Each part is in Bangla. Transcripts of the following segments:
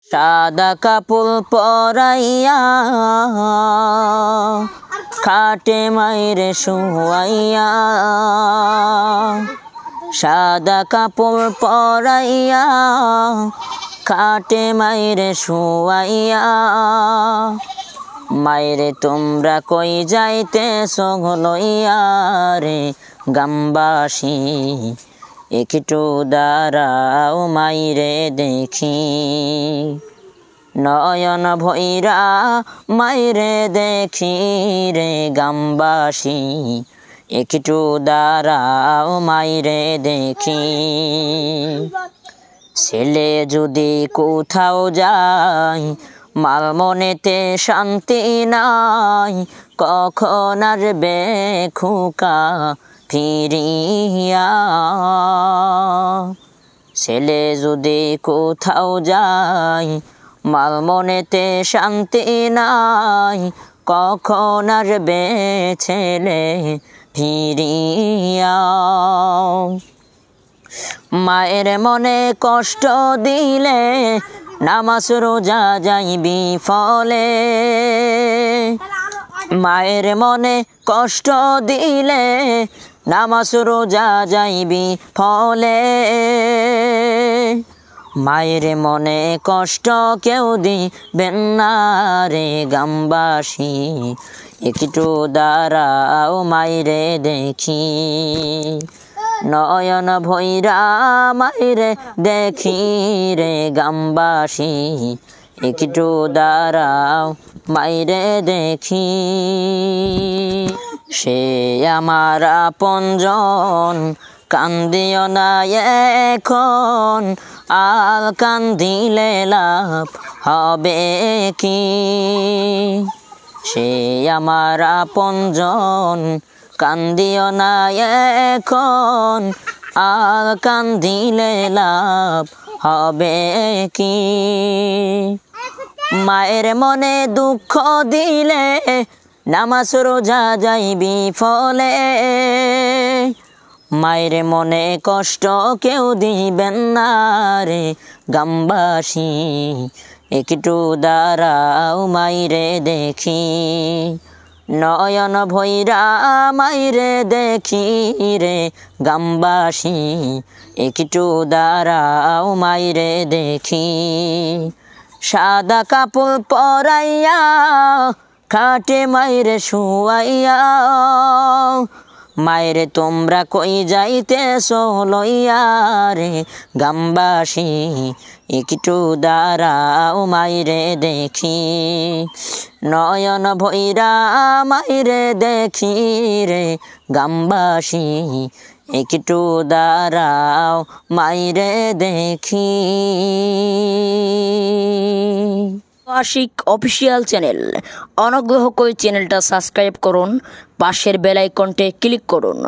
সাদা কাপড় পরাইয়া খাটে মাইরে শুয়াইয়া, সাদা কাপড় পরাইয়া খাটে মাইরে শুয়াইয়া। মাইরে তোমরা কই যাইতেছ লইয়া রে গ্রামবাসী, একটু দাঁড়াও মাইরে দেখি। নয়ন ভৈরা মাইরে দেখি রে গ্রামবাসী, একটু দাঁড়াও মাইরে দেখি। ছেলে যদি কোথাও যায় মাল মনেতে শান্তি নাই, কখন আসবে খোকা ফিরিয়া। ছেলে যদি কোথাও যায় মাল মনেতে শান্তি নাই, কখন আসবে ছেলে ফিরিয়া। মায়ের মনে কষ্ট দিলে নামাজ রোজা যাইবি ফলে। মায়ের মনে কষ্ট দিলে নামাজ রোজা যাইবি ফলে। মায়ের মনে কষ্ট কেউ দিবেন না রে গ্রামবাসী, একটু দাঁড়াও মাইরে দেখি। নয়ন ভৈরা মাইরে দেখি রে গ্রামবাসী, একটু দাঁড়াও মাইরে দেখি। সে আমার আপনজন কান্দিও না এখন, আর কান্দিলে লাভ হবে কি। সে আমার আপনজন কান্দিও না এখন, আর কান্দিলে লাভ হবে কি। মায়ের মনে দুঃখ দিলে নামাজ রোজা যাইবি ফলে। মায়ের মনে কষ্ট কেউ দিবেন না রে গ্রামবাসী, একটু দাঁড়াও মাইরে দেখি। নয়ন ভৈরা মাইরে দেখি রে গ্রামবাসী, একটু দাঁড়াও মাইরে দেখি। সাদা কাপড় পরাইয়া খাটে মাইরে শুয়াইয়া, মায়েরে তোমরা কই যাইতেছ লইয়া রে গ্রামবাসী, একটু দাঁড়াও মাইরে দেখি। নয়ন ভৈরা মাইরে দেখি রে গ্রামবাসী, একটু দাঁড়াও মাইরে দেখি। আশিক অফিসিয়াল চ্যানেল, অনুগ্রহ করে চ্যানেলটা সাবস্ক্রাইব করুন, পাশের বেল আইকনটি ক্লিক করুন।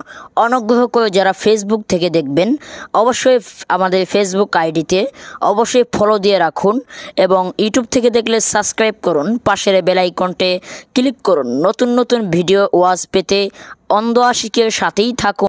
অনুগ্রহ করে যারা ফেসবুক থেকে দেখবেন অবশ্যই আমাদের ফেসবুক আইডিতে অবশ্যই ফলো দিয়ে রাখুন, এবং ইউটিউব থেকে দেখলে সাবস্ক্রাইব করুন, পাশের বেল আইকনটি ক্লিক করুন। নতুন নতুন ভিডিও ওয়াজ পেতে অন্ধ আশিকের সাথেই থাকুন।